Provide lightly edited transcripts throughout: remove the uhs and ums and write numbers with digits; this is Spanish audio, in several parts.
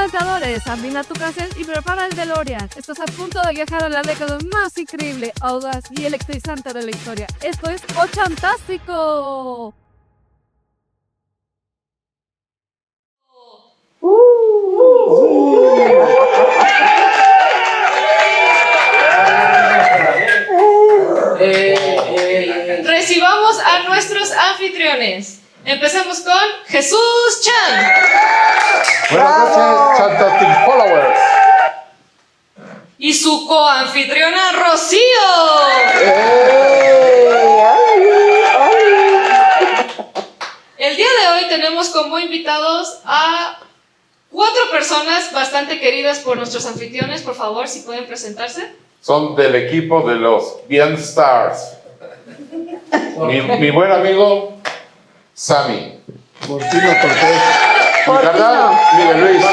presentadores, afina tu cassette y prepara el DeLorean. Estás a punto de viajar a la década más increíble, audaz y electrizante de la historia. Esto es Ochantástico. Recibamos a nuestros anfitriones. Empezamos con Jesús Chan. Buenas noches, Chantastic Followers. Y su coanfitriona Rocío. El día de hoy tenemos como invitados a 4 personas bastante queridas por nuestros anfitriones. Por favor, si pueden presentarse. Son del equipo de los Bien Stars. Mi buen amigo Sammy. Portino Cortés. Mi carnal Miguel Luis.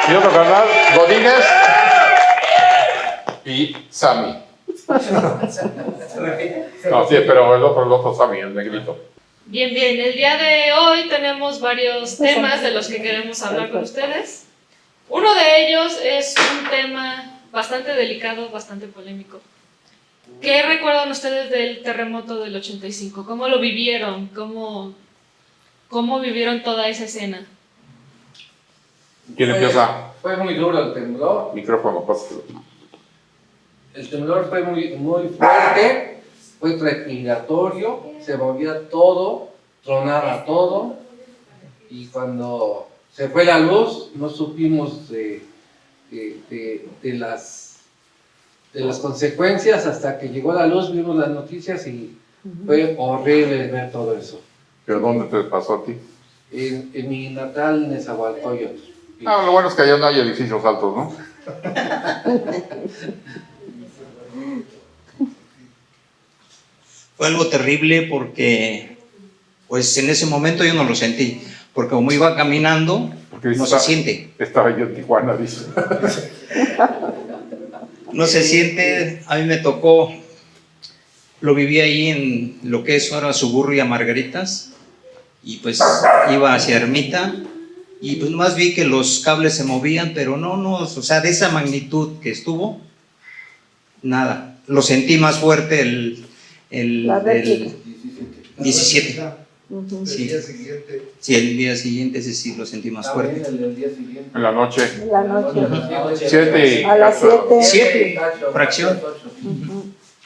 Mi otro carnal Godínez y Sammy. No, sí, pero el otro Sammy, el negrito. Bien, el día de hoy tenemos varios temas de los que queremos hablar con ustedes. Uno de ellos es un tema bastante delicado, bastante polémico. ¿Qué recuerdan ustedes del terremoto del 85? ¿Cómo lo vivieron? ¿Cómo vivieron toda esa escena? ¿Quién empieza? Fue muy duro el temblor. Micrófono, pásalo. El temblor fue muy fuerte, fue trepidatorio, se movía todo, tronaba todo. Y cuando se fue la luz, no supimos de las consecuencias hasta que llegó la luz, vimos las noticias y fue horrible ver todo eso. ¿Pero dónde te pasó a ti? En mi natal Nezahualcóyotl. Ah, lo bueno es que allá no hay edificios altos, ¿no? Fue algo terrible porque, pues en ese momento yo no lo sentí, porque como iba caminando, no se siente. Estaba yo en Tijuana, dice. No se siente, a mí me tocó, lo viví ahí en lo que es ahora Suburbia Margaritas, y pues iba hacia Ermita, y pues más vi que los cables se movían, pero no, o sea, de esa magnitud que estuvo, nada. Lo sentí más fuerte el 17. Sí. Sí, el día siguiente ese sí lo sentí más fuerte. En la noche. La noche. 7 A las 7. 7, fracción.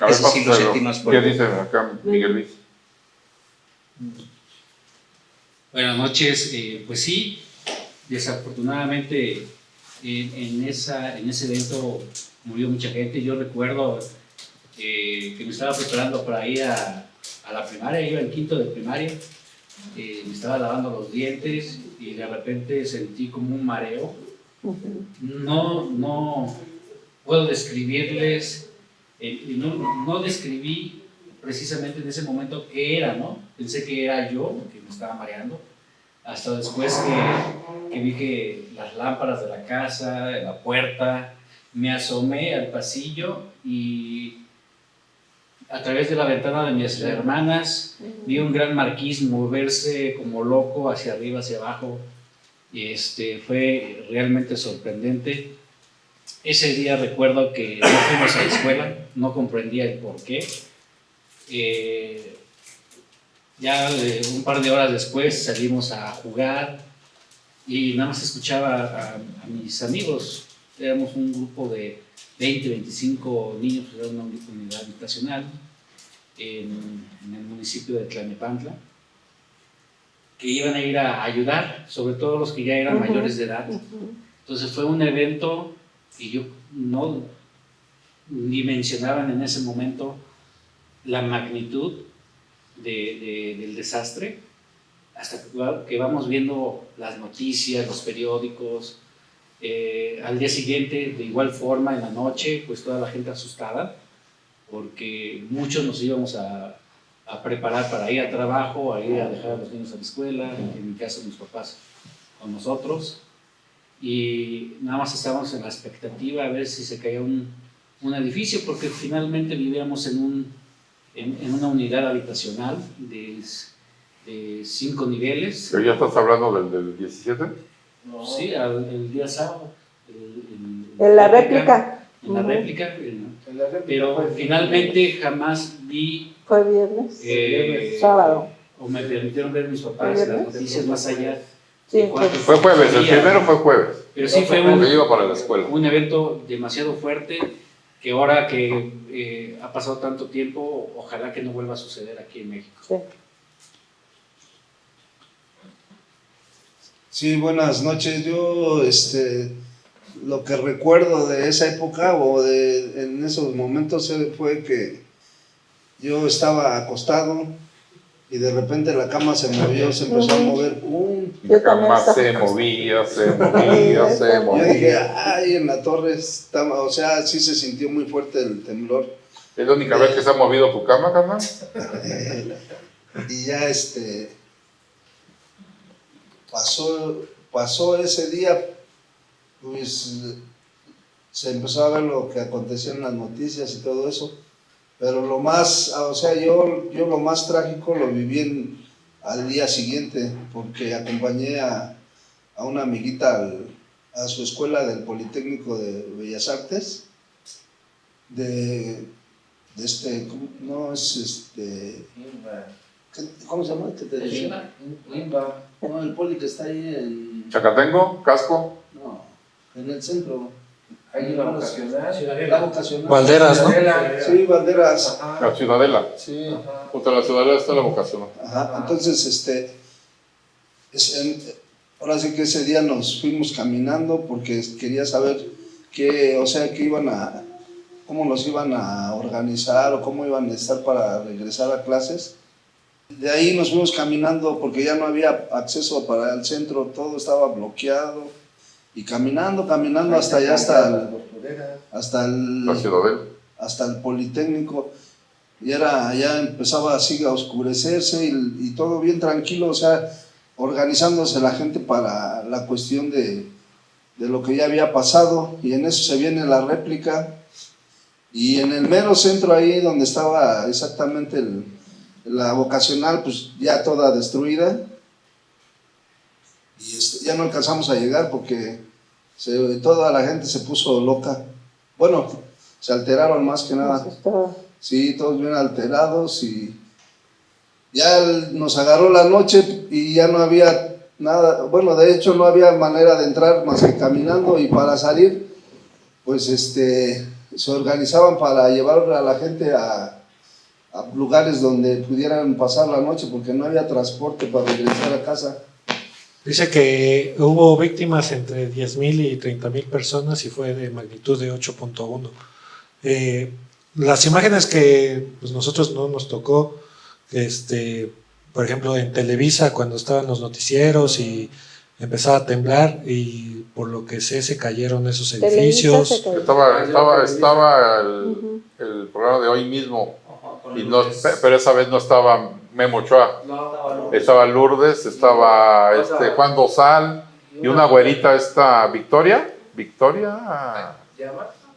A ver, Ese sí lo sentí más fuerte. ¿Qué dice acá Miguel Luis? Buenas noches, pues sí, desafortunadamente en ese evento murió mucha gente. Yo recuerdo que me estaba preparando para ir a la primaria, iba en quinto de primaria, me estaba lavando los dientes y de repente sentí como un mareo. No puedo describirles, no describí precisamente en ese momento qué era, ¿no? Pensé que era yo que me estaba mareando, hasta después que vi que las lámparas de la casa, de la puerta, me asomé al pasillo y a través de la ventana de mis hermanas vi un gran marquís moverse como loco hacia arriba, hacia abajo, y fue realmente sorprendente. Ese día recuerdo que no fuimos a la escuela, no comprendía el por qué. Ya un par de horas después salimos a jugar y nada más escuchaba a mis amigos. Éramos un grupo de 20, 25 niños, era una unidad habitacional en el municipio de Tlalnepantla, que iban a ir a ayudar, sobre todo los que ya eran mayores de edad. Entonces fue un evento y yo no dimensionaban en ese momento la magnitud del desastre, hasta que vamos viendo las noticias, los periódicos. Al día siguiente, de igual forma, en la noche, pues toda la gente asustada, porque muchos nos íbamos a preparar para ir a trabajo, a ir a dejar a los niños a la escuela, en mi caso mis papás con nosotros, y nada más estábamos en la expectativa a ver si se caía un edificio, porque finalmente vivíamos en una unidad habitacional de 5 niveles. ¿Pero ya estás hablando del 17? Sí, el día sábado. En la réplica. En la réplica. En la réplica Pero fue- finalmente jamás vi, Fue viernes. Sábado. o me permitieron ver mis papás ¿Fue las viernes? noticias más allá. Sí, de cuánto Fue jueves, el día. primero fue jueves. Pero sí fue Porque iba para la escuela. un evento demasiado fuerte que ahora que ha pasado tanto tiempo, ojalá que no vuelva a suceder aquí en México. sí. Sí, buenas noches. Yo, lo que recuerdo de esa época en esos momentos fue que yo estaba acostado y de repente la cama se movió, se empezó a mover, ¡pum! Yo La cama también se movía, se movía, se Yo dije, movía. ay, en la torre estaba, o sea, sí se sintió muy fuerte el temblor. ¿Es la única vez que se ha movido tu cama, carnal? Y ya pasó ese día, pues se empezó a ver lo que acontecía en las noticias y todo eso, pero lo más, o sea, yo lo más trágico lo viví al día siguiente, porque acompañé a una amiguita a su escuela del Politécnico de Bellas Artes, ¿cómo se llama? ¿Qué te decía? Imba. No, el poli que está ahí en... Chacatengo, Casco. No, en el centro. Hay una vocacional. La vocacional. Valderas, ¿no? Sí, Valderas. Ajá. La Ciudadela. Sí. Ajá. Junto a la Ciudadela está la vocación. Ajá. Entonces, ahora sí que ese día nos fuimos caminando porque quería saber cómo nos iban a organizar o cómo iban a estar para regresar a clases. De ahí nos fuimos caminando porque ya no había acceso para el centro, todo estaba bloqueado. Y caminando hasta allá, La Ciudadela. hasta el Politécnico. Y ya empezaba así a oscurecerse y todo bien tranquilo, o sea, organizándose la gente para la cuestión de lo que ya había pasado. Y en eso se viene la réplica. Y en el mero centro ahí donde estaba exactamente la vocacional, pues ya toda destruida. Y ya no alcanzamos a llegar porque toda la gente se puso loca. Bueno, se alteraron más que nada. Sí, todos bien alterados y ya nos agarró la noche y ya no había nada. Bueno, de hecho no había manera de entrar más que caminando, y para salir, pues se organizaban para llevar a la gente a lugares donde pudieran pasar la noche porque no había transporte para regresar a casa. Dice que hubo víctimas entre 10,000 y 30,000 personas y fue de magnitud de 8.1. Las imágenes que pues, nosotros no nos tocó, por ejemplo en Televisa cuando estaban los noticieros y empezaba a temblar y por lo que sé se cayeron esos edificios. Estaba el programa de hoy mismo, pero esa vez no estaba Memo Ochoa. Estaba Lourdes, estaba Juan Dosal y una güerita Victoria.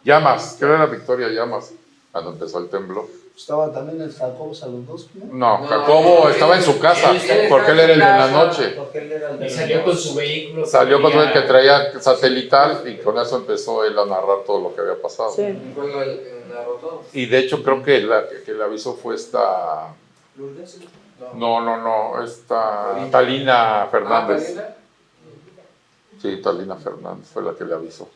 Llamas, creo que era Victoria Llamas, cuando empezó el temblor. Estaba también el Jacobo Saludowski, ¿no? No, Jacobo estaba en su casa, porque él era el de la noche. Y salió con su vehículo. Salió con el que traía satelital y con eso empezó él a narrar todo lo que había pasado. Sí. Y de hecho creo que la que le avisó fue ¿Lourdes? No, Talina Fernández. Sí, Talina Fernández fue la que le avisó.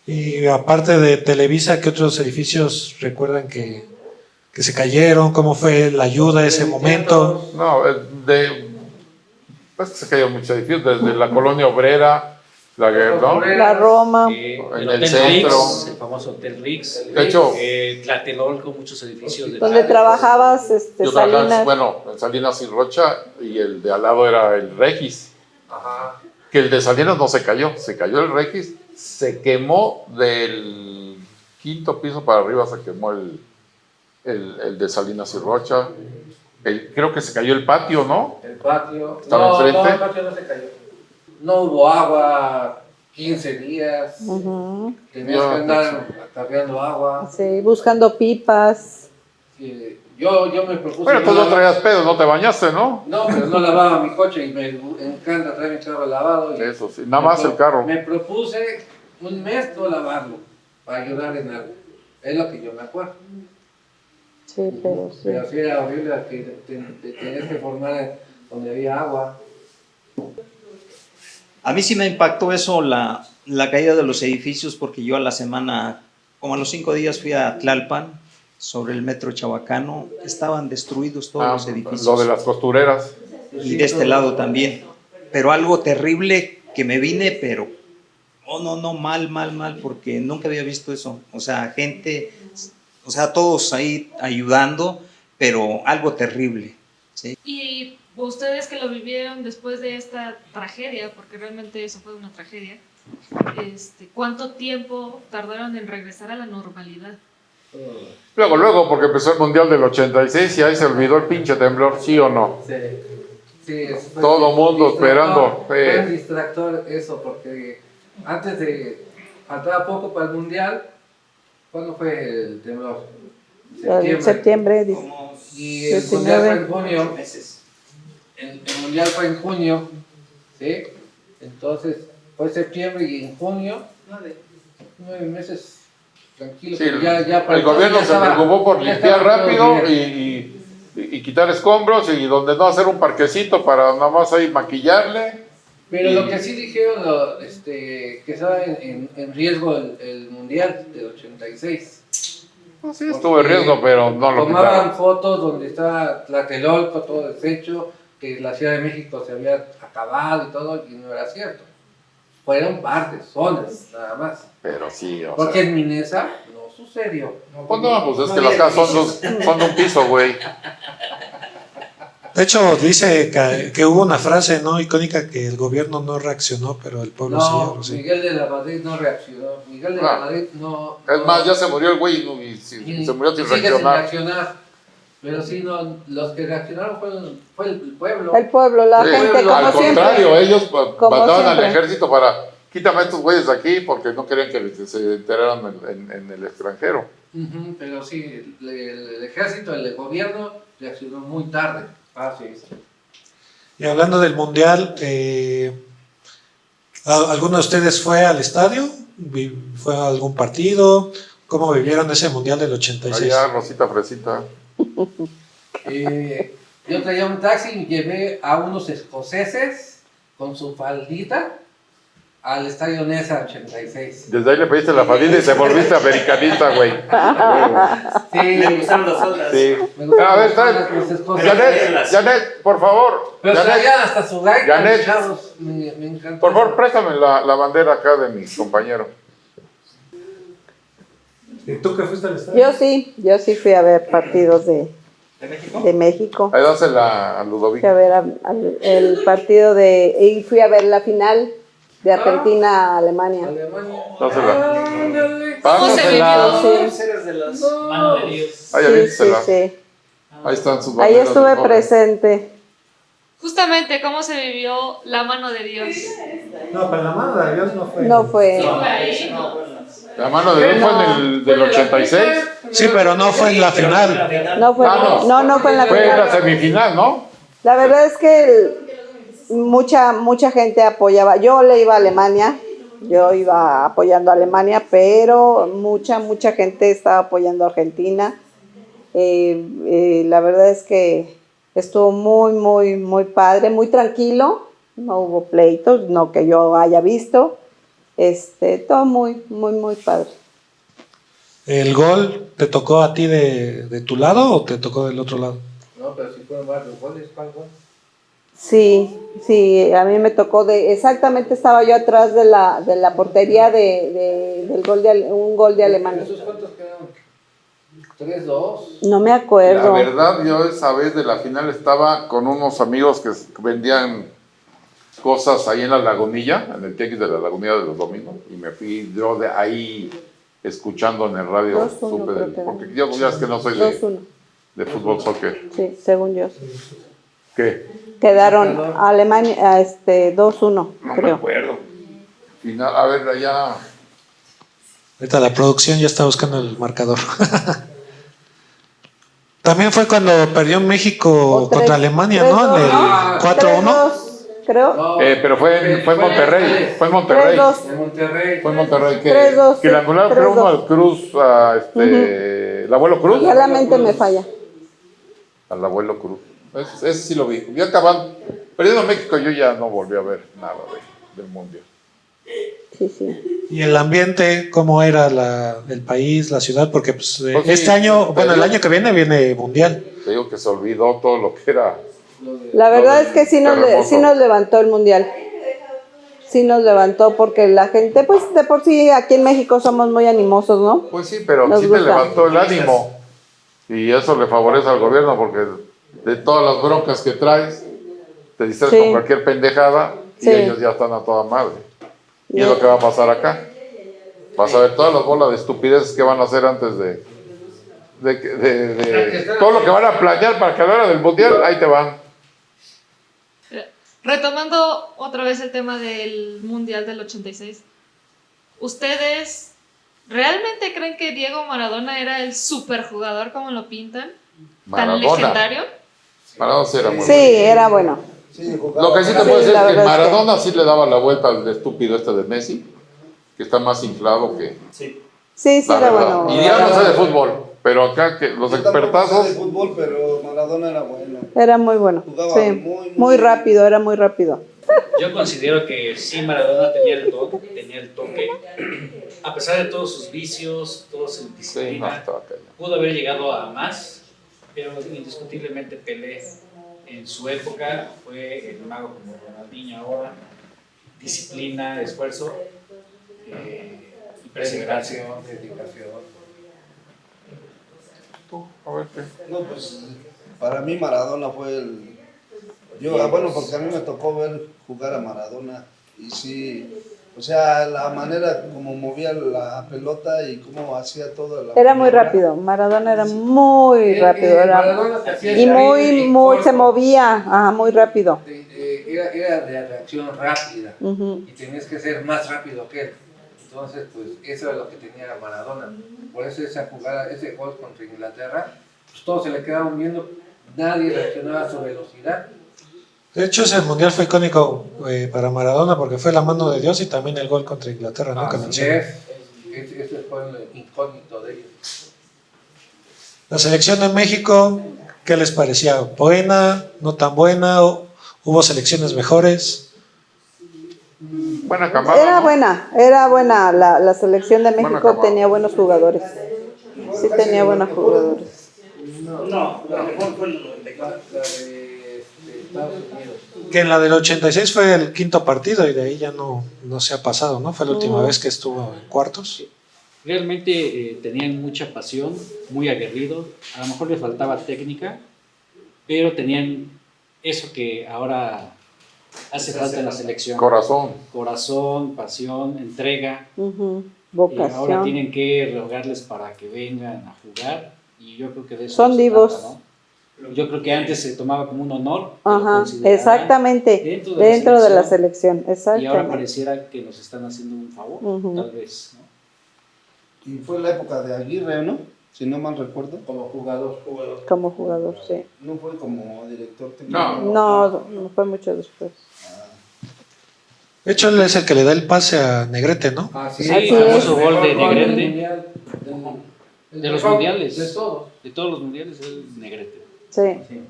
Y aparte de Televisa, ¿qué otros edificios recuerdan que se cayeron? ¿Cómo fue la ayuda en ese momento? No, pues se cayeron muchos edificios, desde la Colonia Obrera, ¿no? La Roma. En el centro. Rix, el famoso Hotel Rix. De hecho, Tlatelolco, muchos edificios. Donde trabajabas, yo trabajaba, Salinas. bueno, en Salinas y Rocha, y el de al lado era el Regis. Ajá. Que el de Salinas no se cayó el Regis, se quemó del 5º piso para arriba, se quemó el de Salinas y Rocha. Creo que se cayó el patio, ¿no? El patio. ¿Estaba enfrente? No, el patio no se cayó. No hubo agua 15 días. Tenías que andar cargando agua. Sí, buscando pipas. Yo me propuse... Bueno, tú no traías pedo, no te bañaste, ¿no? No, pero no lavaba mi coche y me encanta traer mi carro lavado. Y Eso sí, nada más el carro. Me propuse un mes no lavarlo para ayudar en algo. Es lo que yo me acuerdo. Sí, pero sí. Pero sí era horrible que tenías que formar donde había agua. A mí sí me impactó eso, la caída de los edificios, porque yo a la semana, como a los 5 días fui a Tlalpan, sobre el metro Chabacano, estaban destruidos todos los edificios. Lo de las costureras. Y de este lado también. Pero algo terrible que me vine, pero no, mal, porque nunca había visto eso. O sea, gente, o sea, todos ahí ayudando, pero algo terrible. ¿Sí? Y ustedes que lo vivieron después de esta tragedia, porque realmente eso fue una tragedia, ¿cuánto tiempo tardaron en regresar a la normalidad? Luego, porque empezó el Mundial del 86 y ahí se olvidó el pinche temblor, ¿sí o no? Sí, Todo mundo esperando. Fue un distractor eso, porque antes de... faltaba poco para el Mundial. ¿Cuándo fue el temblor? Septiembre. Y el Mundial fue en junio. El Mundial fue en junio, ¿sí? Entonces fue septiembre y en junio, 9 meses tranquilo. Sí, ya para el gobierno se preocupó por ya limpiar estaba todo rápido bien. y quitar escombros y donde no hacer un parquecito para nada más ahí maquillarle. Pero lo que sí dijeron, que estaba en riesgo el Mundial del 86. Sí, estuvo en riesgo, pero no lo tomaban quitaron. fotos donde estaba Tlatelolco todo deshecho, que la Ciudad de México se había acabado y todo, y no era cierto. Fueron partes, zonas, nada más. Pero sí, o Porque sea. en Minesa no sucedió. Pues no, pues es que las casas son de un piso, güey. De hecho, dice que hubo una frase no icónica que el gobierno no reaccionó, pero el pueblo sí. No, algo así. Miguel de la Madrid no reaccionó. Miguel de la Madrid no... Es más, ya se murió el güey y se murió sin sigue reaccionar. Pero sí, no, los que reaccionaron fue el pueblo. El pueblo, la Sí, gente, como al siempre. contrario, ellos Como mandaban al siempre. ejército para quítame a estos güeyes de aquí porque no querían que se enteraran en el extranjero. Ujú, pero sí, el ejército, el gobierno reaccionó muy tarde. Sí. Y hablando del Mundial, ¿alguno de ustedes fue al estadio? ¿Fue a algún partido? ¿Cómo vivieron ese Mundial del 86? Allá, Rosita Fresita. Yo traía un taxi y llevé a unos escoceses con su faldita al estadio Nesa 86. Desde ahí le pediste la faldita y te volviste americanista, güey. Sí, gustaron las olas. Sí. me gustan A ver, los escoceses. Janet, por favor. Pero Janet, traían hasta su gaita, Janet. chavos. Me encantó. por favor, préstame la bandera acá de mi compañero. ¿Y tú qué fuiste al estadio? Yo sí fui a ver partidos de México. Ahí dásela a Fui Ludovico. a ver el partido y fui a ver la final de Argentina-Alemania. Alemania. Dásela. Ándale. ¿Cómo se Pásasela. vivió? Sí. Eres de las manos de Dios. Ahí Sí, sí, avítesela. sí. Ahí están sus Ahí banderas estuve de jóvenes. presente. Justamente, ¿cómo se vivió la mano de Dios? No, pero la mano de Dios no fue. No fue. La mano de Dios fue en el del 86. Sí, pero no fue en la final. No fue, Ah, no fue en la Fue en la final. semifinal, ¿no? La verdad es que mucha gente apoyaba. Yo le iba a Alemania, yo iba apoyando a Alemania, pero mucha gente estaba apoyando a Argentina. La verdad es que estuvo muy padre, muy tranquilo. No hubo pleitos, no que yo haya visto. Todo muy padre. ¿El gol te tocó a ti de tu lado o te tocó del otro lado? No, pero si fueron varios goles, ¿cuál gol? Sí, a mí me tocó exactamente estaba yo atrás de la portería del un gol de Alemania. ¿Esos cuántos quedaron? 3-2. No me La acuerdo. verdad, yo esa vez de la final estaba con unos amigos que vendían cosas ahí en la Lagunilla, en el tianguis de la Lagunilla de los domingos, y me fui yo de ahí escuchando en el radio, 2-1 supe creo que porque yo ya es que no soy de 2-1. fútbol, soccer. Sí, según yo. ¿Qué? Quedaron Alemania 2-1, No me creo. acuerdo. Final, a ver, allá. Ahorita la producción ya está buscando el marcador. También fue cuando perdió México contra Alemania, ¿no? En el 4-1. 3-2, creo. No, Pero fue en Monterrey. Fue en Monterrey. 3-2. en Monterrey. Fue en Monterrey que, 3-2, que le anularon creo 3-2. uno al Cruz, el abuelo Cruz. Ya la mente me falla. Al abuelo Cruz. Ese sí lo vi. Ya acaban. Perdiendo México, yo ya no volví a ver nada del mundial. Sí, sí. Y el ambiente, cómo era el país, la ciudad, porque pues, Pues sí, este año, bueno, el perdió. año que viene mundial. Te digo que se olvidó todo lo que era. La verdad es que sí Terremoto. nos levantó el mundial. Sí nos levantó porque la gente, pues de por sí aquí en México somos muy animosos, ¿no? Pues sí, pero Nos sí gusta. te levantó el ánimo. Y eso le favorece al gobierno porque de todas las broncas que traes, te distraes Sí. con cualquier pendejada y Sí. ellos ya están a toda madre. Y es lo que va a pasar acá. Vas a ver todas las bolas de estupideces que van a hacer antes de todo lo que van a planear para que a la hora del mundial, ahí te van. Retomando otra vez el tema del Mundial del 86, ¿ustedes realmente creen que Diego Maradona era el superjugador como lo pintan? ¿Tan Maradona. legendario? Maradona sí era muy Sí, bueno. era bueno. Sí, jugaba. Lo que sí te Sí, puedo decir la es que verdad es que- Maradona sí le daba la vuelta al estúpido este de Messi, que está más inflado que... Sí, sí, la era verdad. bueno. Y ya no sé de fútbol, pero acá que los Yo tampoco sé expertazos... de fútbol, pero Maradona era bueno. Era muy bueno. Jugaba Sí, muy rápido, era muy rápido. Yo considero que sí, Maradona tenía el don, tenía el toque. A pesar de todos sus vicios, toda su Sí, no, disciplina, estaba cañón. pudo haber llegado a más, pero indiscutiblemente Pelé en su época fue el mago como Ronaldinho ahora. Disciplina, esfuerzo y perseverancia. Dedicación. A ver qué. No, pues para mí Maradona fue el... bueno, porque a mí me tocó ver jugar a Maradona y sí, o sea, la manera como movía la pelota y cómo hacía todo. Era muy rápido. Maradona era muy rápido. Maradona te hacía Y salir en muy, se corto. movía, ajá, muy rápido. Era de reacción rápida Ujú. y tenías que ser más rápido que él. Entonces, pues eso era lo que tenía Maradona. Por eso esa jugada, ese gol contra Inglaterra, pues todos se le quedaban viendo, nadie reaccionaba a su velocidad. De hecho, ese mundial fue icónico para Maradona porque fue la mano de Dios y también el gol contra Inglaterra, ¿no? Que Así mencionó. ese fue el incógnito de ellos. La selección de México, ¿qué les parecía? ¿Buena? ¿No tan buena? ¿Hubo selecciones mejores? Buena camada, Era ¿no? buena. La selección de Buena México camada. tenía buenos jugadores. Sí tenía buenos jugadores. No, la mejor fue el 94, la de Estados Unidos. Que en la del 86 fue el quinto partido y de ahí ya no se ha pasado, ¿no? Fue la última vez que estuvo en cuartos. Realmente tenían mucha pasión, muy aguerridos. A lo mejor les faltaba técnica, pero tenían eso que ahora hace falta en la selección. Corazón. Corazón, pasión, entrega. Ujú. Y ahora Vocación. tienen que rogarles para que vengan a jugar. Y yo creo que de eso Son se divos. trata, ¿no? Yo creo que antes se tomaba como un honor. que lo Ajá, consideraran exactamente. dentro de la selección, Y ahora exactamente. pareciera que nos están haciendo un favor, Ujú. tal vez, ¿no? Y fue la época de Aguirre, ¿no? Si no mal recuerdo. Como jugador. Como jugador, sí. No fue como director técnico. No. No fue mucho después. De hecho, él es el que le da el pase a Negrete, ¿no? Así Sí, Así el famoso es. gol de Mejor Negrete. mundial De los mundiales. De todos. De todos los mundiales es Negrete. Sí.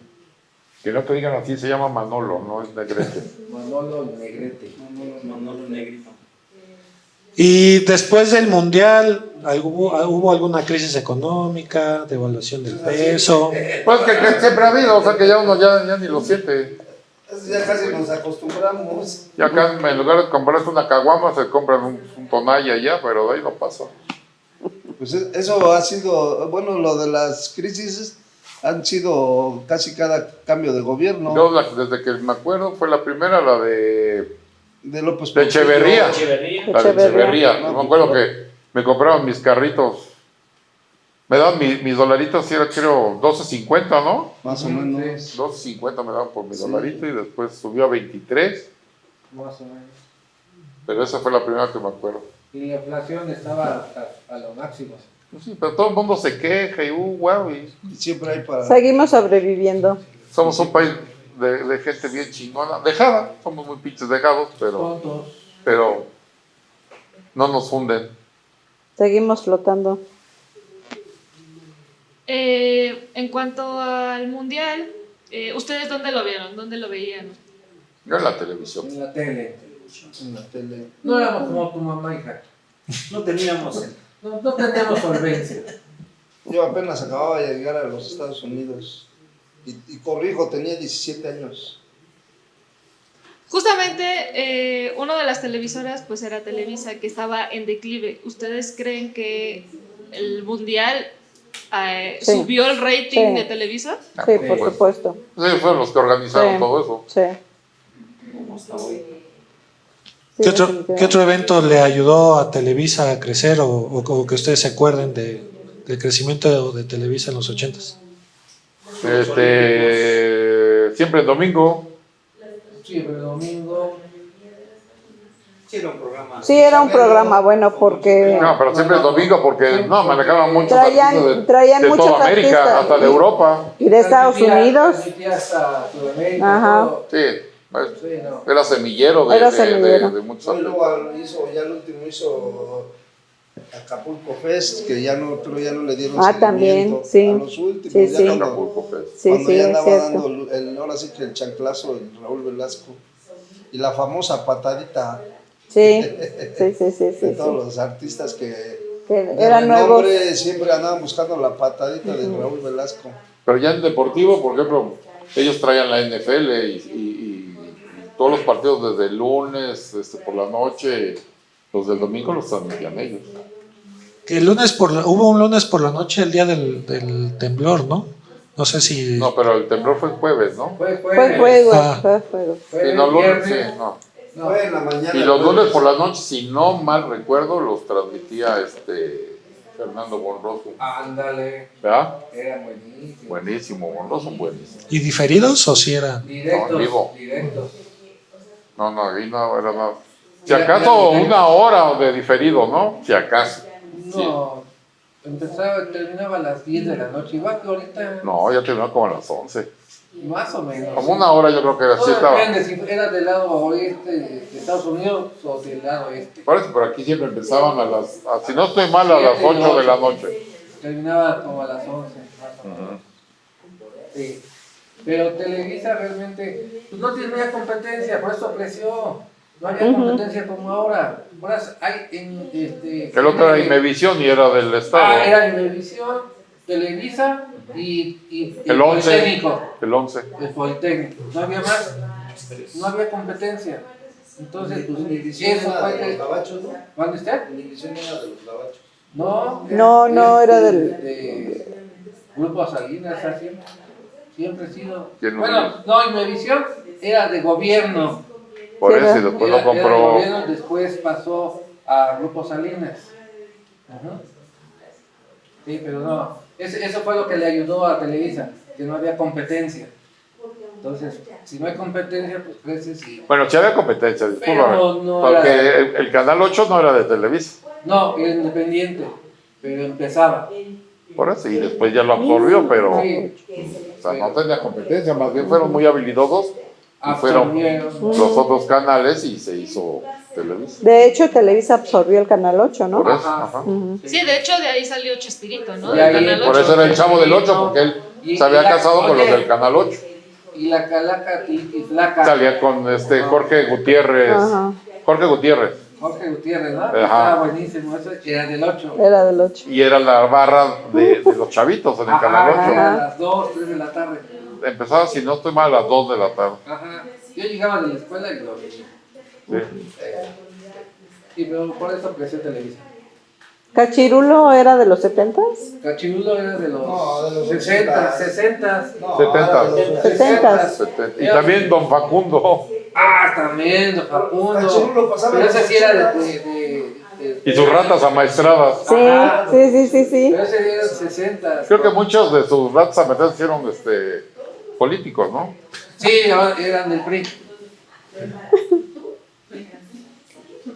Que no te digan así, se llama Manolo, no es Negrete. Manolo Negrete. Y después del mundial, ¿hubo alguna crisis económica, devaluación del peso? Pues que siempre ha habido, o sea que ya uno ya ni lo siente. Ya casi nos acostumbramos. Ya acá en lugar de comprarse una caguama se compran un tonalla ya, pero de ahí no pasa. Pues eso ha sido, bueno, lo de las crisis han sido casi cada cambio de gobierno. Yo desde que me acuerdo fue la primera, la de López de Echeverría. Echeverría. La de Echeverría. Echeverría. Me acuerdo que me compraban mis carritos. Me daban mis dolaritos, y era creo 12.50, ¿no? Más o menos. 12.50 me daban por mi Sí. dolarito y después subió a 23. Más o menos. Pero esa fue la primera que me acuerdo. Y la inflación estaba a lo máximo. Sí, pero todo el mundo se queja y wow, y Y siempre hay para... Seguimos sobreviviendo. somos un país de gente bien chingona, dejada, somos muy pinches dejados, pero no nos funden. Seguimos flotando. En cuanto al mundial, ¿ustedes dónde lo vieron? ¿Dónde lo veían? Yo en la televisión. En la tele. En la tele. No éramos como tu mamá, hija. No teníamos No teníamos solvencia. Yo apenas acababa de llegar a los Estados Unidos. Y corrijo, tenía 17 años. Justamente una de las televisoras pues era Televisa, que estaba en declive. ¿Ustedes creen que el mundial Sí. subió el rating Sí. de Televisa? Sí, por supuesto. Sí, fueron los que organizaron Sí. todo eso. Sí. Sí, ¿Qué definitivamente. otro evento le ayudó a Televisa a crecer o que ustedes se acuerden del crecimiento de Televisa en los 80s? Siempre el domingo. Siempre el domingo. Sí, era un programa. Sí, era un programa bueno porque No, pero siempre el domingo porque no, manejaban muchos artistas traían de muchos toda América, artistas. hasta de Europa. y de Estados Unidos. Transmitía hasta Sudamérica. Ajá. todo. Sí, Sí, no. era semillero Era semillero. de muchos Y artistas. luego ya el último hizo Acapulco Fest, que ya no le dieron También, seguimiento. sí. A los últimos, Sí, ya sí. cuando, Acapulco Fest. Sí, cuando sí, ya es andaba cierto. dando ahora sí que el chanclazo, el Raúl Velasco. Y la famosa patadita Sí, sí, sí, sí, de sí, todos sí. los artistas que Que de eran nuevos. renombre siempre andaban buscando la patadita de Raúl Velasco. Pero ya en deportivo, por ejemplo, ellos traían la NFL y todos los partidos desde el lunes por la noche, los del domingo los transmitían ellos. Que hubo un lunes por la noche, el día del temblor, ¿no? No sé si... No, pero el temblor fue el jueves, ¿no? Fue Fue juego, Ah. fue juego. Sí, no, lunes, sí, viernes. no. No. Fue en la mañana. Y los lunes por la noche, si no mal recuerdo, los transmitía Fernando Bonroso. Ándale. ¿Verdad? Era buenísimo. Buenísimo, Bonroso, buenísimo. ¿Y diferidos o si eran? Directos. No, en vivo. Directos. No, ahí no era nada. Si acaso una hora de diferido, ¿no? Si acaso. No. Terminaba a las 10 de la noche. Igual que ahorita. No, ya terminó como a las 11. Más o menos. Como una hora yo creo que era así Todo estaba. depende si era del lado oeste de Estados Unidos o del lado este. Por eso, pero aquí siempre empezaban si no estoy mal, a las 8 de la noche. Terminaba como a las 11. Más o menos. Sí. Pero Televisa realmente pues no tenía competencia, por eso creció. No había competencia como ahora. Ahora hay en El otro era Imevisión y era del Estado. era Imevisión, Televisa y El 11. Politécnico. El 11. El Politécnico. No había más. No había competencia. Entonces, pues, eso fue que- Gabachos, ¿no? ¿Cuándo está? Univisión era de los gabachos. No, Era de- del... de Grupo Salinas, así. Siempre ha sido. ¿Quién no Bueno, no, Imevisión era de gobierno. Por Sí, eso, y era- después Era- lo era de compró. gobierno, después pasó a Grupo Salinas. Ajá. Sí, pero no. Eso fue lo que le ayudó a Televisa, que no había competencia. Entonces, si no hay competencia, pues creces y. Bueno, si había competencia, disculpa. no Porque era- el canal 8 no era de Televisa. No, era independiente, pero empezaba. Por eso, y después ya lo absorbió, pero. Sí. O sea, no tenía competencia, más bien fueron muy habilidosos y fueron Absorbieron. los otros canales y se hizo Televisa. De hecho, Televisa absorbió el Canal 8, ¿no? Por eso, Ajá. ajá. Sí, de hecho de ahí salió Chespirito, ¿no? Y Del ahí- Canal Por 8. eso era el chavo del 8, porque él Y- se había y la- casado con los oye, del canal 8. Y la calaca y flaca. Salía con Jorge Gutiérrez. Ajá. Jorge Gutiérrez. Jorge Gutiérrez, ¿no? Ajá. Estaba buenísimo, eso era del 8. Era del 8. Y era la barra de los chavitos en el canal 8. Era a las 2, 3 de la tarde. Empezaba, si no estoy mal, a las 2 de la tarde. Ajá. Yo llegaba de la escuela y lo veía. Sí. Sí, pero por eso creció Televisa. ¿Cachirulo era de los 70s? Cachirulo era de los, No, de los 60, 80s. 60. No, 70. era de los 70s. Y también Don Facundo También, Don Facundo. Cachirulo pasaba Pero en ese los sí era 80s. y sus ratas amaestradas. Sí, sí. Pero ese era 60. Creo que muchos de sus ratas amaestradas hicieron políticos, ¿no? Sí, eran del PRI.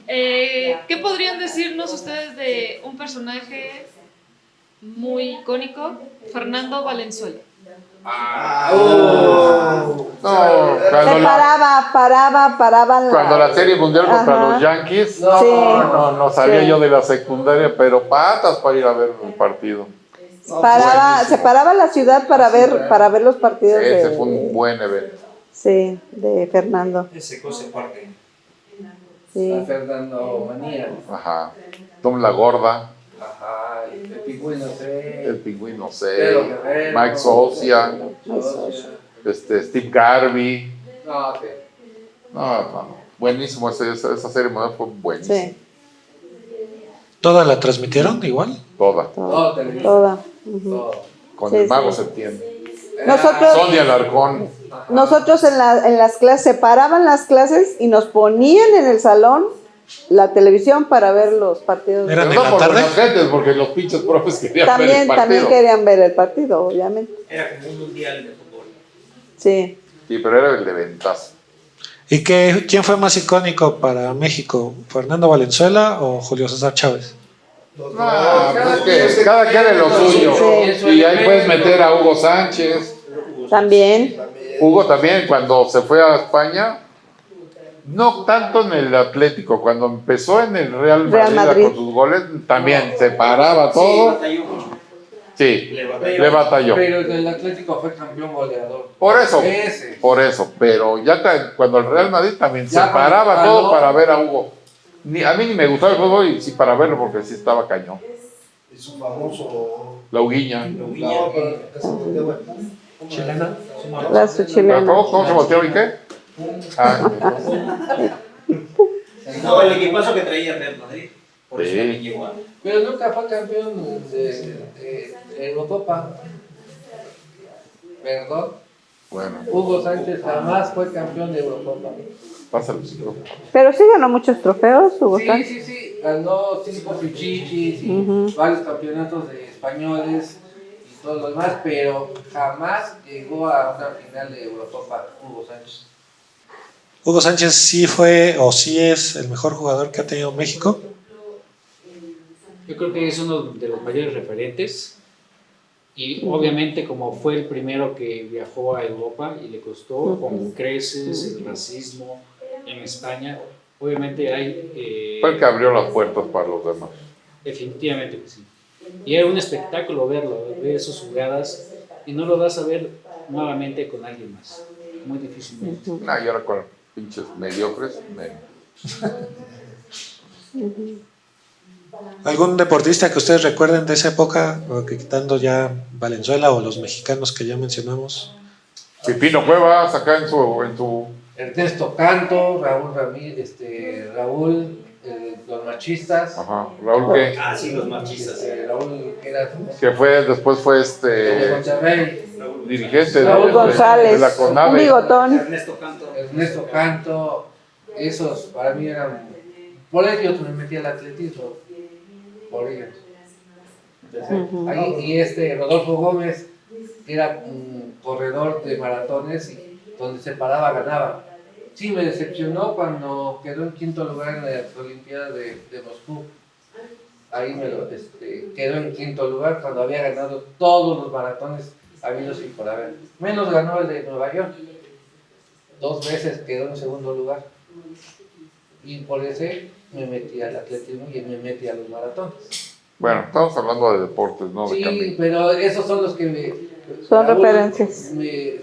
¿Qué podrían decirnos ustedes de un personaje muy icónico, Fernando Valenzuela. No, Se paraban cuando la Serie Mundial contra Ajá. los Yankees, No, Sí. no salía Sí. yo de la secundaria, pero patas para ir a ver el partido. se paraba la ciudad para ver los partidos Ese de, fue un buen evento. sí, de Fernando. Ese cosa parte. Sí. A Fernando Manía. Ajá. Tom La Gorda, Ajá, el Pingüino el Pingüino Pedro 6, Guerrero. Mike Socia, Socia. Steve Garvey. No, ok. No. Buenísimo, esa Serie Mundial fue buenísima. Sí, ¿Toda la transmitieron igual? Toda. Todo televisión. toda. Ujú. Todo. Con Sí, el mago sí. Septiembre. Nosotros, Sonia Alarcón. nosotros en las clases, separaban las clases y nos ponían en el salón la televisión para ver los partidos. ¿Eran Pero en no la por tarde? buenas gentes, porque los pinches profes querían ver el También partido. querían ver el partido, obviamente. Era como un mundial de fútbol. Sí. Sí, pero era el de ventaza. ¿Y quién fue más icónico para México? ¿Fernando Valenzuela o Julio César Chávez? No, pues es que cada quien es lo suyo. Sí. Y ahí puedes meter a Hugo Sánchez. También. Hugo también, cuando se fue a España, no tanto en el Atlético, cuando empezó en el Real Madrid, con sus goles, también se paraba todo. Sí, le batalló. Pero el Atlético fue campeón goleador. Por eso, Ese. pero ya cuando el Real Madrid también se Ya paraba cuando- todo para ver a Hugo. A mí ni me gustaba el fútbol y sí para verlo porque sí estaba cañón. Y su famoso. La Huguiña. No, pero ese volteo de pum. ¿Chilena? Las chilenas. ¿Cómo se volteó y qué? Ah, No, el equipazo que traía Real Madrid. Por eso Sí. también llegó a. Pero nunca fue campeón de Eurocopa. Perdón. bueno, Hugo Sánchez jamás fue campeón de Eurocopa. pásalo, chico. Pero sí ganó muchos trofeos, Hugo Sánchez. Sí. Ganó 5 pichichis y Ujú. varios campeonatos de españoles y todo lo demás, pero jamás llegó a una final de Eurocopa Hugo Sánchez. ¿Hugo Sánchez sí fue o sí es el mejor jugador que ha tenido México? Yo creo que es uno de los mayores referentes y obviamente como fue el primero que viajó a Europa y le costó con creces el racismo en España, obviamente hay... Fue el que abrió las puertas para los demás. Definitivamente que sí. Y era un espectáculo verlo, ver sus jugadas y no lo vas a ver nuevamente con alguien más, muy difícilmente. Nah, y ahora con pinches mediocres. ¿Algún deportista que ustedes recuerden de esa época, o que quitando ya Valenzuela o los mexicanos que ya mencionamos? Pipino Cuevas acá en su Ernesto Canto, Raúl Ramírez, Raúl, los machistas. ajá, Raúl que Ah, sí, los machistas. Raúl que era después fue de Monterrey. dirigente Raúl González, de la un CONADE. bigotón. Ernesto Canto. Ernesto Canto, esos para mí eran. Por ellos me metí al atletismo. Por ellos. Ahí, y Rodolfo Gómez, que era un corredor de maratones y donde se paraba ganaba. Sí, me decepcionó cuando quedó en quinto lugar en las Olimpiadas de Moscú. Ahí quedó en quinto lugar cuando había ganado todos los maratones habidos y por haber. Menos ganó el de Nueva York. 2 veces quedó en segundo lugar. Y por ese me metí al atletismo y me metí a los maratones. Bueno, estamos hablando de deportes, no de Sí, camino. pero esos son los que Son Raúl, referencias. me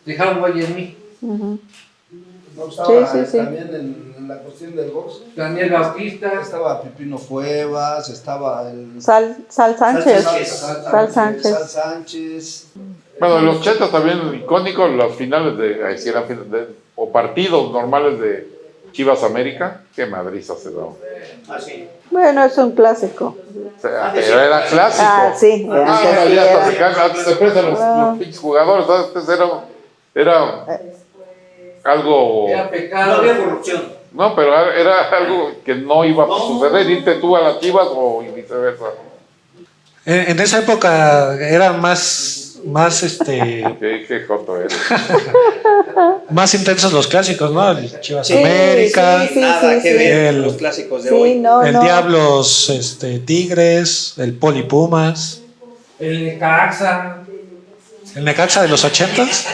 dejaron huella en mí. Ujú. No estaba Sí. también en la cuestión del box. Daniel Bautista, Estaba Pipino Cuevas, estaba el. Sal Sánchez. Sal Sánchez. Sánchez. Bueno, los 80 también icónicos, las finales o partidos normales de Chivas América, qué madriza se daba. Ah, sí. Bueno, es un clásico. O sea, pero era clásico. Ah, sí. Ah, antes sí ya hasta era. se cansan, antes se prestan los pinches jugadores, antes era algo, era No pecado. había corrupción. no, pero era algo que no iba a suceder, irte tú a las Chivas o viceversa. En esa época eran más Qué joto eres. más intensos los clásicos, ¿no? El Chivas Sí, América, sí, Nada que ver El- con los clásicos de Sí, hoy. no, el no. Diablos Tigres, el Poli Pumas, El Necaxa. el Necaxa de los 80s.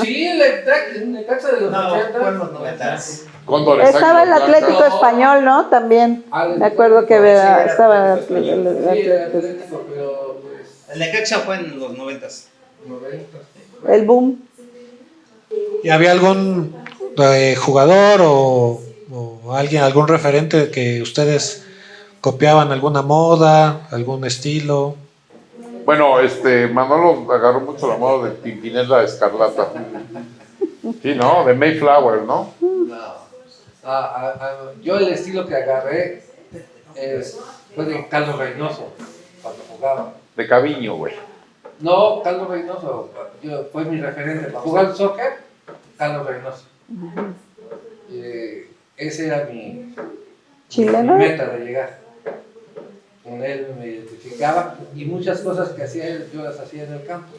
Sí, el Necaxa de los 80. Cóndores, Estaba el águilas Atlético blancas. Español, ¿no? También. Me acuerdo que estaba el Atlético. Sí, el Atlético, pero pues. El Necaxa fue en los 90s. 90. El boom. ¿Y había algún jugador o algún referente que ustedes copiaban, alguna moda, algún estilo? Bueno, Manolo agarró mucho la moda de Pimpinela Escarlata. Sí, ¿no? De Mayflower, ¿no? Yo el estilo que agarré fue de Carlos Reynoso, cuando jugaba. De Caviño, güey. No, Carlos Reynoso, fue mi referente. Para jugar soccer, Carlos Reynoso. Ese era mi ¿Chileno? meta de llegar. Con él me identificaba y muchas cosas que hacía él, yo las hacía en el campo.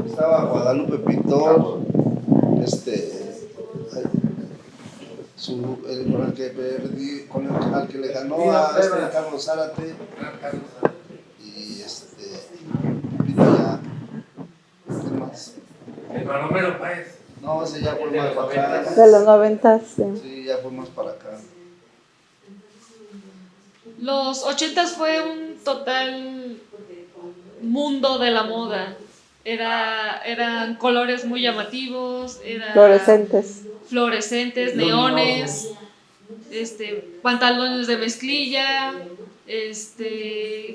Estaba Guadalupe Pintor, al que le ganó a Carlos Zárate, y vino ya, ¿qué más? El Maromero Páez. No, ese ya fue más para acá. De los 90, sí. Sí, ya fue más para acá. Los 80s fue un total mundo de la moda. Eran colores muy llamativos, fluorescentes, neones, pantalones de mezclilla,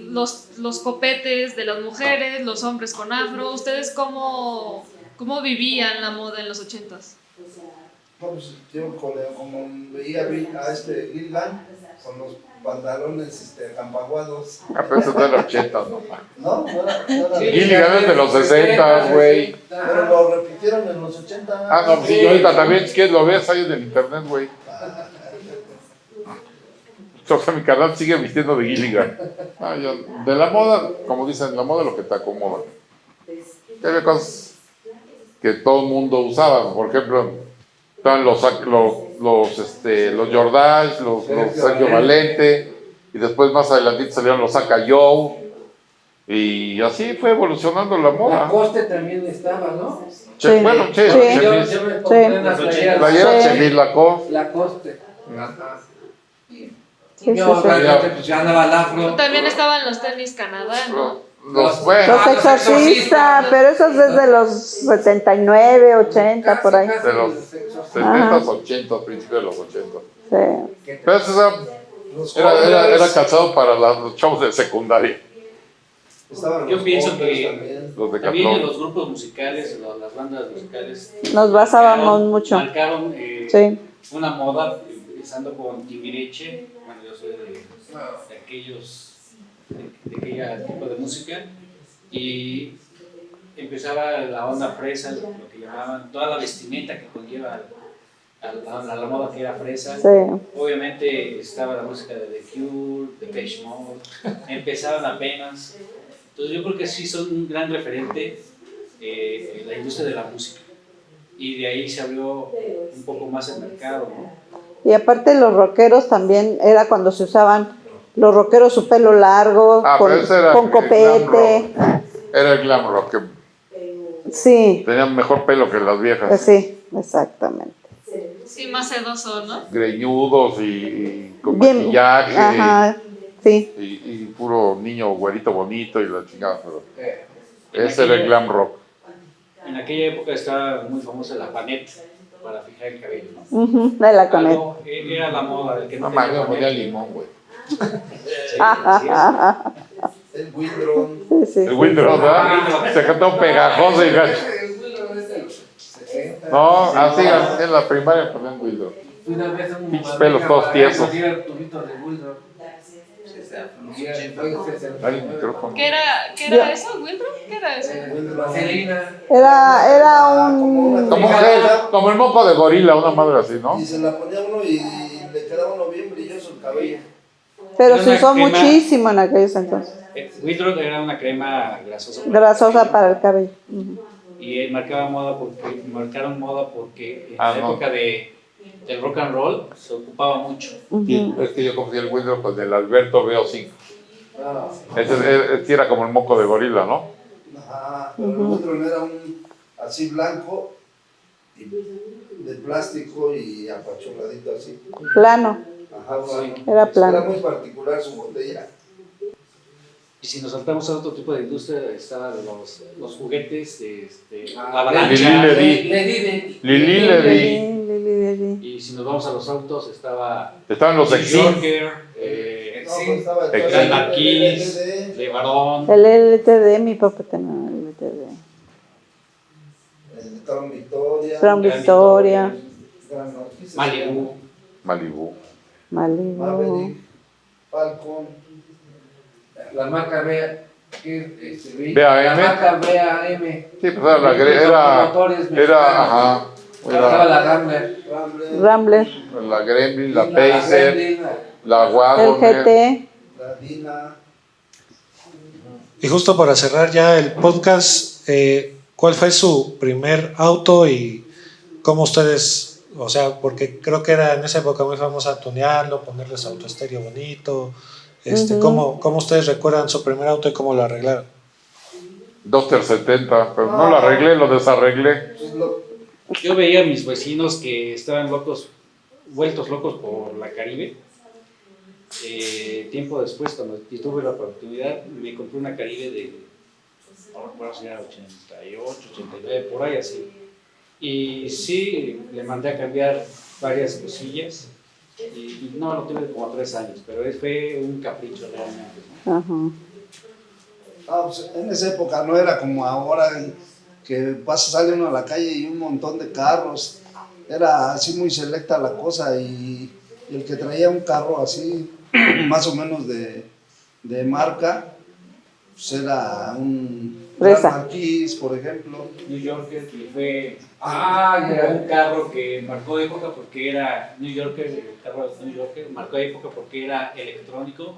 los copetes de las mujeres, los hombres con afro. ¿Ustedes cómo vivían la moda en los 80s? No, pues yo como veía a Gilligan con los pantalones acampaguados. Ah, pero eso es de los 80, ¿no? No, no era. Gilligan es de los 60, güey. Pero lo repitieron en los 80. Ah, no, pues sí, ahorita también, si quieres lo ves ahí en el internet, güey. O sea, mi canal sigue vistiendo de Gilligan. De la moda, como dicen, la moda es lo que te acomoda. Hay cosas que todo el mundo usaba, por ejemplo, estaban los Jordache, los Sergio Valente, y después más adelantito salieron los Aka Joe, y así fue evolucionando la moda. Lacoste también estaba, ¿no? Bueno, Sí. Chemis, Yo me compré unas playera Chemis Lacoste. Lacoste. Sí, Yo sí, sí. realmente pues ya andaba al afro. También estaban los tenis Canadá, ¿no? Bueno, Los exorcistas, pero esos desde los 79, 80, por ahí. de los 70s, 80s, principios de los 80s. Sí. Pero eso era calzado para los chavos de secundaria, Yo pienso que los de también en Catlón. los grupos musicales, las bandas musicales, Nos basábamos mucho. marcaron Sí. una moda, empezando con Timbiriche. Bueno, yo soy de aquellos, de aquella tipo de música, y empezaba la onda fresa, lo que llamaban, toda la vestimenta que conlleva a la moda que era fresa. Sí. Obviamente estaba la música de The Cure, de Depeche Mode, empezaban apenas. Entonces yo creo que sí son un gran referente en la industria de la música. Y de ahí se abrió un poco más el mercado, ¿no? Y aparte los rockeros también, era cuando se usaban los rockeros su pelo largo, Pero ese era con el glam copete. rock. Era el glam rock, que Sí, tenían mejor pelo que las viejas. pues sí, exactamente. Sí, más sedoso, ¿no? Greñudos y con Bien, maquillaje. ajá, sí. Y puro niño güerito bonito y la chingada. Pero ese era el glam rock. En aquella época estaba muy famosa la panette para fijar el cabello, ¿no? Ujú, de la Conet. Era la moda del que no, No tenía mames, ponía panette. limón, güey. Sí, así es. El Windron. Sí, sí. El Windrow, ¿verdad? Se cantó pegajoso y gacho. El Windron es de los 60. No, así en la primaria ponían Windrow. Una vez un Pinches pelos todos tiesos. el tubito de Windron. Ay, el micrófono. ¿Qué era eso, Windrow? ¿Qué era eso? Vaselina. Era un... Como el moco de gorila, una madre así, ¿no? Y se la ponía uno y le quedaba uno bien brilloso el cabello. Pero Era se una usó crema. muchísimo en aquellos entonces. Withdraw era una crema grasosa. Grasosa para el cabello. Ujú. Y marcaron moda porque en Ah, la no. época del rock and roll se ocupaba mucho. Sí, es que yo confundí el Withdraw con el Alberto BO5. Ese era como el moco de gorila, ¿no? Ajá, pero el otro era un así blanco, y de plástico y apachurradito así. Plano. Ajá, bueno, Era plano. Era muy particular su botella. Y si nos saltamos a otro tipo de industria, estaban los juguetes, Lili avalancha. Ledi. Lili. Y si nos vamos a los autos, Estaban los New Exim. Yorker, No, pues estaba el Grand Marquis, LTD, Levarón, El LTD, mi papá tenía el LTD. el Crown Victoria, Crown Victoria, Gran Marquis, Malibu. Malibu. Maverick, Falcon. La marca BAM. BAM. La marca BAM. Sí, pues era la ajá. Estaba Era la Rambler. Rambler. la Gremlin, la Pacer, Gremlin, la El Wagoner. GT. La Dina. Y justo para cerrar ya el podcast, ¿cuál fue su primer auto y cómo ustedes, o sea, porque creo que era en esa época muy famosa tunearlo, ponerle su auto estéreo bonito, ¿cómo ustedes recuerdan su primer auto y cómo lo arreglaron? Duster 70, pero no lo arreglé, lo desarreglé. Pues lo, Yo veía a mis vecinos que estaban vueltos locos por la Caribe. Tiempo después, cuando tuve la oportunidad, me compré una Caribe de, no recuerdo si era 88, 89, por ahí así. Y sí, le mandé a cambiar varias cosillas. Y no, lo tuve como 3 años, pero fue un capricho realmente, ¿no? Ajá. pues en esa época no era como ahora que sale uno a la calle y un montón de carros. Era así muy selecta la cosa y el que traía un carro así más o menos de marca, pues era un Fresa. Gran Marquis, por ejemplo. New Yorker, que fue era un carro que marcó época porque era New Yorker, el carro de New Yorker marcó época porque era electrónico.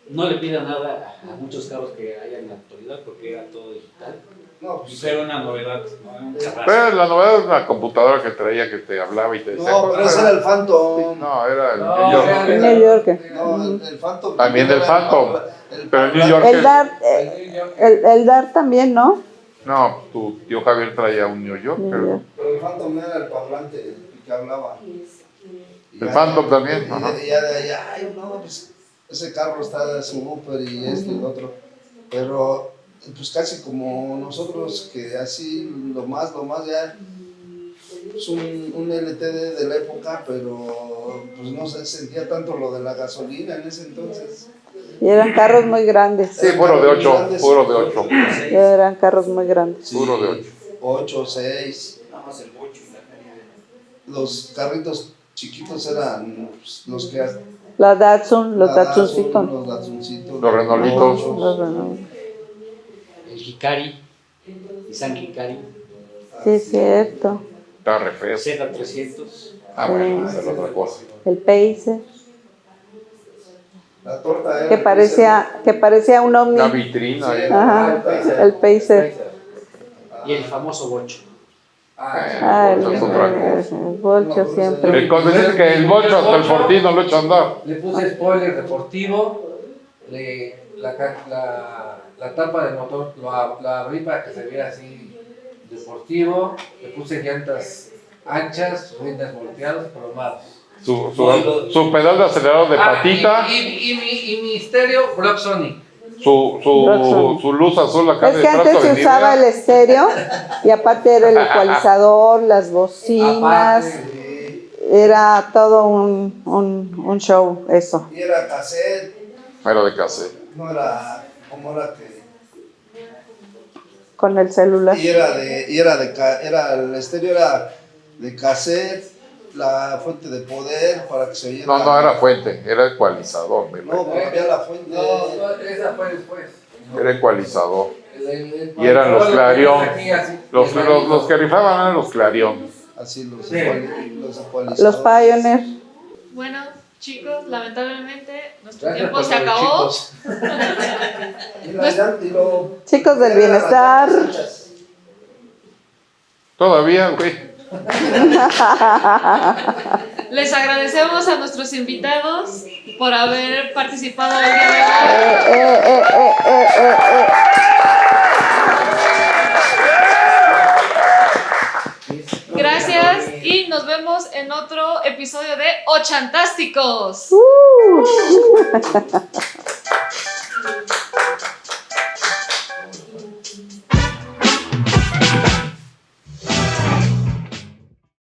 No le pida nada a muchos carros que hay en la actualidad porque era todo digital. No, Y pues, fue una novedad, ¿no? Un carrazo. Pero la novedad es una computadora que traía que te hablaba y te decía. no, pero ese era el Phantom. No, era el No, New Yorker. El New Yorker. No, el Phantom. También el Phantom, pero el New El Yorker. Dart, el Dart también, ¿no? No, tu tío Javier traía un New Yorker. New York. Pero el Phantom era el parlante el que hablaba. El Phantom también, Y ajá. ya de allá, ay, no, pues ese carro está súper y esto y lo otro. Pero pues casi como nosotros que así lo más ya es un LTD de la época, pero pues no se sentía tanto lo de la gasolina en ese entonces. Y eran carros muy grandes. Sí, puro de 8, puro de 8. Eran carros muy grandes. Sí, Puro de 8. 8, 6. Los carritos chiquitos eran pues, los que... La Datsun, los Datsuncitos. Los Datsuncitos. Los Renolitos. Los Renault. El Hikari, Nissan Hikari, Sí, es cierto. Está re feo. Z300. Ah, bueno, esa es la otra cosa. El Pacer. La torta era... Que parecía un ovni. La vitrina. Sí, Ajá, el Pacer. Y el famoso Bocho. Ah, Esa es otra cosa. el Bolcho siempre. El con decir que el bocho hasta el Fortín no lo echa a andar. Le puse spoiler deportivo, la tapa del motor la abrí para que se viera así deportivo, le puse llantas anchas, ruedas volteadas, cromados. Su pedal de acelerador de patita, Y mi estéreo Brock Sonic. su luz azul acá Es que detrás. antes se usaba el estéreo y aparte era el ecualizador, las bocinas, Aparte, era todo un show eso. Y era cassette, Era de cassette. no era como era que... Con el celular. Era el estéreo era de cassette, la fuente de poder para que se oyera. No era fuente, era ecualizador. mi No, rey. pero había la fuente. no, esa fue después. Era ecualizador. El Y eran los Clarion. aquí, así, Los que rifaban eran los Clarion. Así los Sí. ecualizadores. Los Pioneer. Bueno, Chicos, lamentablemente nuestro Gracias tiempo por se lo de acabó. chicos. Chicos del bienestar. Todavía, güey. Les agradecemos a nuestros invitados por haber participado el día de hoy. Gracias y nos vemos en otro episodio de Ochantásticos.